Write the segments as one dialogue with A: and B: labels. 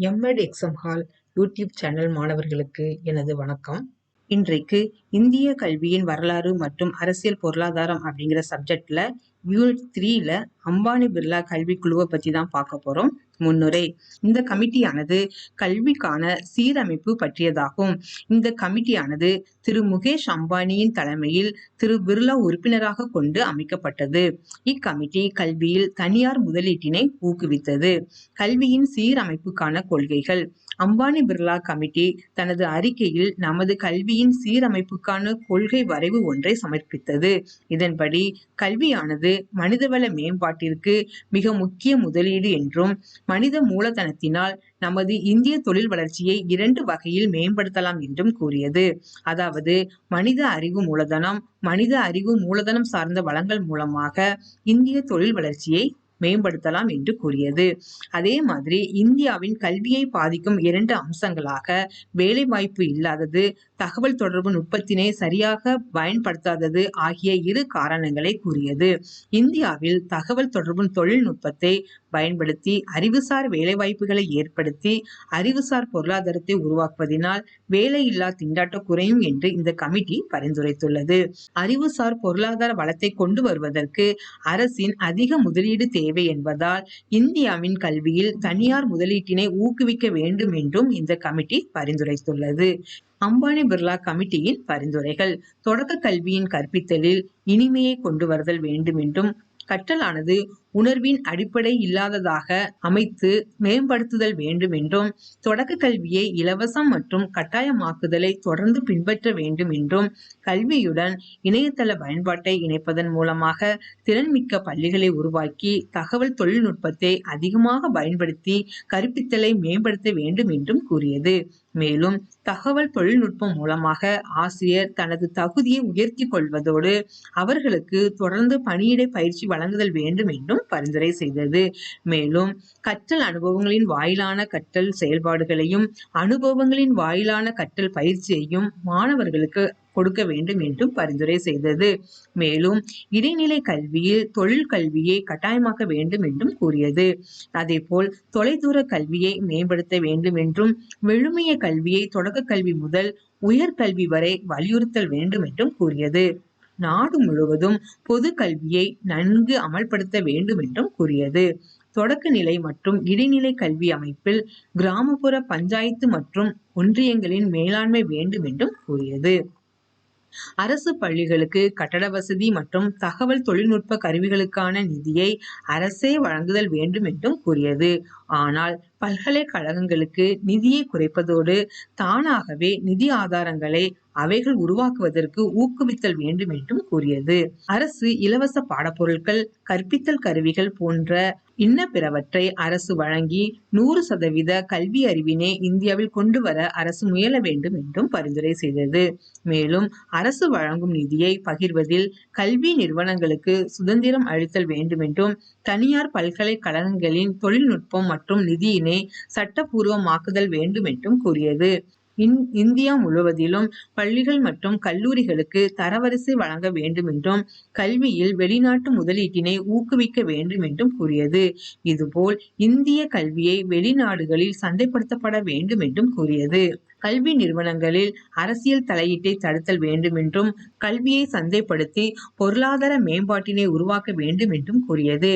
A: MEd exam hall YouTube channel மாணவர்களுக்கு எனது வணக்கம். இன்றைக்கு இந்திய கல்வியின் வரலாறு மற்றும் அரசியல் பொருளாதாரம் அப்படிங்கிற சப்ஜெக்ட்ல யூனிட் 3ல அம்பானி பிர்லா கல்வி குழுவை பத்தி தான் பார்க்க போறோம். முன்னுரை. இந்த கமிட்டியானது கல்விக்கான சீரமைப்பு பற்றியதாகும். இந்த கமிட்டியானது திரு முகேஷ் அம்பானியின் தலைமையில் திரு பிர்லா உறுப்பினராக கொண்டு அமைக்கப்பட்டது. இக்கமிட்டி கல்வியில் தனியார் முதலீட்டினை ஊக்குவித்தது. கல்வியின் சீரமைப்புக்கான கொள்கைகள். அம்பானி பிர்லா கமிட்டி தனது அறிக்கையில் நமது கல்வியின் சீரமைப்புக்கான கொள்கை வரைவு ஒன்றை சமர்ப்பித்தது. இதன்படி கல்வியானது மனிதவள மேம்பாட்டிற்கு மிக முக்கிய முதலீடு என்றும் மனித மூலதனத்தினால் நமது இந்திய தொழில் வளர்ச்சியை 2 வகையில் மேம்படுத்தலாம் என்றும் கூறியது. அதாவது மனித அறிவு மூலதனம் சார்ந்த வளங்கள் மூலமாக இந்திய தொழில் வளர்ச்சியை மேம்படுத்தலாம் என்று கூறியது. அதே மாதிரி இந்தியாவின் கல்வியை பாதிக்கும் 2 அம்சங்களாக வேலைவாய்ப்பு இல்லாதது, தகவல் தொடர்பு நுட்பத்தினை சரியாக பயன்படுத்தாதது ஆகிய 2 காரணங்களை கூறியது. இந்தியாவில் தகவல் தொடர்பு தொழில்நுட்பத்தை பயன்படுத்தி அறிவுசார் வேலைவாய்ப்புகளை ஏற்படுத்தி அறிவுசார் பொருளாதாரத்தை உருவாக்குவதனால் வேலையில்லா திண்டாட்டம் குறையும் என்று இந்த கமிட்டி பரிந்துரைத்துள்ளது. அறிவுசார் பொருளாதார வளத்தை கொண்டு வருவதற்கு அரசின் அதிக முதலீடு தேவை என்பதால் இந்தியாவின் கல்வியில் தனியார் முதலீட்டினை ஊக்குவிக்க வேண்டும் என்றும் இந்த கமிட்டி பரிந்துரைத்துள்ளது. அம்பானி பிர்லா கமிட்டியின் பரிந்துரைகள். தொடக்க கல்வியின் கற்பித்தலில் இனிமையை கொண்டு வருதல் வேண்டும் என்றும், கற்றலானது உணர்வின் அடிப்படை இல்லாததாக அமைத்து மேம்படுத்துதல் வேண்டும் என்றும், தொடக்க கல்வியை இலவசம் மற்றும் கட்டாயமாக்குதலை தொடர்ந்து பின்பற்ற வேண்டும் என்றும், கல்வியுடன் இணையதள பயன்பாட்டை இணைப்பதன் மூலமாக திறன்மிக்க பள்ளிகளை உருவாக்கி தகவல் தொழில்நுட்பத்தை அதிகமாக பயன்படுத்தி கற்பித்தலை மேம்படுத்த வேண்டும் என்றும் கூறியது. மேலும் தகவல் தொழில்நுட்பம் மூலமாக ஆசிரியர் தனது தகுதியை உயர்த்தி கொள்வதோடு அவர்களுக்கு தொடர்ந்து பணியிடை பயிற்சி வழங்குதல் வேண்டும் என்றும் பரிந்துரை செய்தது. மேலும் கற்றல் அனுபவங்களின் வாயிலான கற்றல் செயல்பாடுகளையும் அனுபவங்களின் வாயிலான கற்றல் பயிற்சியையும் மாணவர்களுக்கு கொடுக்க வேண்டும் என்றும் பரிந்துரை செய்தது. மேலும் இடைநிலை கல்வியில் தொழில் கல்வியை கட்டாயமாக்க வேண்டும் என்றும் கூறியது. அதேபோல் தொலைதூர கல்வியை மேம்படுத்த வேண்டும் என்றும், விழுமிய கல்வியை தொடக்க கல்வி முதல் உயர்கல்வி வரை வலியுறுத்தல் வேண்டும் என்றும் கூறியது. நாடு முழுவதும் பொது கல்வியை நன்கு அமல்படுத்த வேண்டும் என்றும் கூறியது. தொடக்க நிலை மற்றும் இடைநிலை கல்வி அமைப்பில் கிராமப்புற பஞ்சாயத்து மற்றும் ஒன்றியங்களின் மேலாண்மை வேண்டும் என்றும் கூறியது. அரசு பள்ளிகளுக்கு கட்டட வசதி மற்றும் தகவல் தொழில்நுட்ப கருவிகளுக்கான நிதியை அரசே வழங்குதல் வேண்டும் என்றும் கூறியது. ஆனால் பல்கலைக்கழகங்களுக்கு நிதியை குறைப்பதோடு தானாகவே நிதி ஆதாரங்களை அவைகள் உருவாக்குவதற்கு ஊக்குவித்தல் வேண்டும் என்றும் கூறியது. அரசு இலவச பாடப்பொருட்கள், கற்பித்தல் கருவிகள் போன்ற இன்ன பிறவற்றை அரசு வழங்கி 100% கல்வி அறிவினை இந்தியாவில் கொண்டு வர அரசு முயல வேண்டும் என்றும் பரிந்துரை செய்தது. மேலும் அரசு வழங்கும் நிதியை பகிர்வதில் கல்வி நிறுவனங்களுக்கு சுதந்திரம் அளித்தல் வேண்டும் என்றும், தனியார் பல்கலைக்கழகங்களின் தொழில்நுட்பம் மற்றும் நிதியினை சட்டப்பூர்வமாக்குதல் வேண்டும் என்றும் கூறியது. இந்தியா முழுவதிலும் பள்ளிகள் மற்றும் கல்லூரிகளுக்கு தரவரிசை வழங்க வேண்டும் என்றும், கல்வியில் வெளிநாட்டு முதலீட்டினை ஊக்குவிக்க வேண்டும் என்றும் கூறியது. இதுபோல் இந்திய கல்வியை வெளிநாடுகளில் சந்தைப்படுத்தப்பட வேண்டும் என்றும் கூறியது. கல்வி நிறுவனங்களில் அரசியல் தலையீட்டை தடுத்தல் வேண்டும் என்றும், கல்வியை சந்தைப்படுத்தி பொருளாதார மேம்பாட்டினை உருவாக்க வேண்டும் என்றும் கூறியது.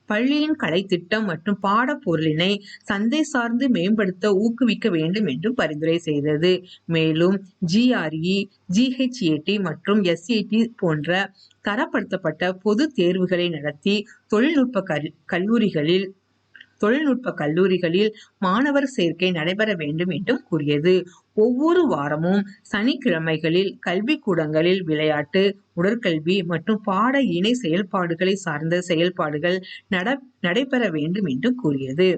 A: பள்ளியின் கலைத்திட்டம் மற்றும் பாடப்பொருளினை சந்தை சார்ந்து மேம்படுத்த ஊக்குவிக்க வேண்டும் என்றும் பரிந்துரை செய்தது. மேலும் GRE, GHAT மற்றும் SAT போன்ற தரப்படுத்தப்பட்ட பொது தேர்வுகளை நடத்தி தொழில்நுட்ப கல்லூரிகளில் மாணவர் சேர்க்கை நடைபெற வேண்டும் என்றும் கூறியது. ஒவ்வொரு வாரமும் சனிக்கிழமைகளில் கல்விக்கூடங்களில் விளையாட்டு, உடற்கல்வி மற்றும் பாட இணை செயல்பாடுகளை சார்ந்த செயல்பாடுகள் நடைபெற வேண்டும் என்றும் கூறியது.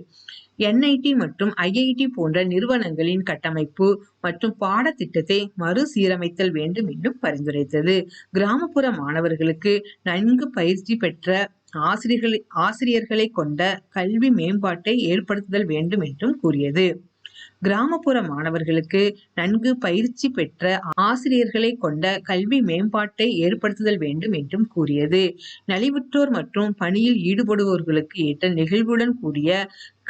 A: NIT மற்றும் IIT போன்ற நிறுவனங்களின் கட்டமைப்பு மற்றும் பாடத்திட்டத்தை மறுசீரமைத்தல் வேண்டும் என்றும் பரிந்துரைத்தது. கிராமப்புற மாணவர்களுக்கு நன்கு பயிற்சி பெற்ற ஆசிரியர்களை கொண்ட கல்வி மேம்பாட்டை ஏற்படுத்துதல் வேண்டும் என்றும் கூறியது. கிராமப்புற மாணவர்களுக்கு நன்கு பயிற்சி பெற்ற ஆசிரியர்களை கொண்ட கல்வி மேம்பாட்டை ஏற்படுத்துதல் வேண்டும் என்றும் கூறியது. நலிவுற்றோர் மற்றும் பணியில் ஈடுபடுவோர்களுக்கு ஏற்ற நெகிழ்வுடன் கூடிய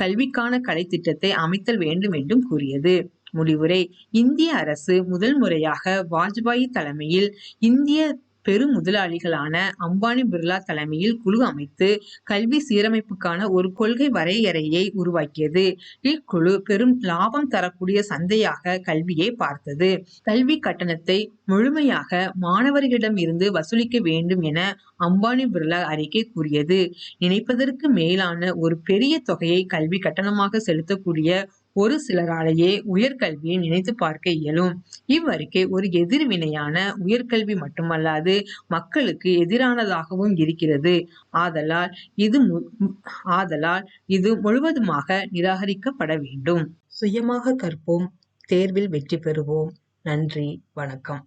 A: கல்விக்கான கலைத்திட்டத்தை அமைத்தல் வேண்டும் என்றும் கூறியது. முடிவுரை: இந்திய அரசு முதல் முறையாக வாஜ்பாய் தலைமையில் இந்திய பெருமுதலாளிகளான அம்பானி, பிர்லா தலைமையில் குழு அமைத்து கல்வி சீரமைப்புக்கான ஒரு கொள்கை வரையறையை உருவாக்கியது. இக்குழு பெரும் லாபம் தரக்கூடிய சந்தையாக கல்வியை பார்த்தது. கல்வி கட்டணத்தை முழுமையாக மாணவர்களிடம் இருந்து வசூலிக்க வேண்டும் என அம்பானி, பிர்லா அறிக்கை கூறியது. நினைப்பதற்கு மேலான ஒரு பெரிய தொகையை கல்வி கட்டணமாக செலுத்தக்கூடிய ஒரு சிலராலேயே உயர்கல்வியை நினைத்து பார்க்க இயலும். இவ்வறிக்கை ஒரு எதிர்வினையான உயர்கல்வி மட்டுமல்லாது மக்களுக்கு எதிரானதாகவும் இருக்கிறது. ஆதலால் இது முழுவதுமாக நிராகரிக்கப்பட வேண்டும். சுயமாக கற்போம், தேர்வில் வெற்றி பெறுவோம். நன்றி, வணக்கம்.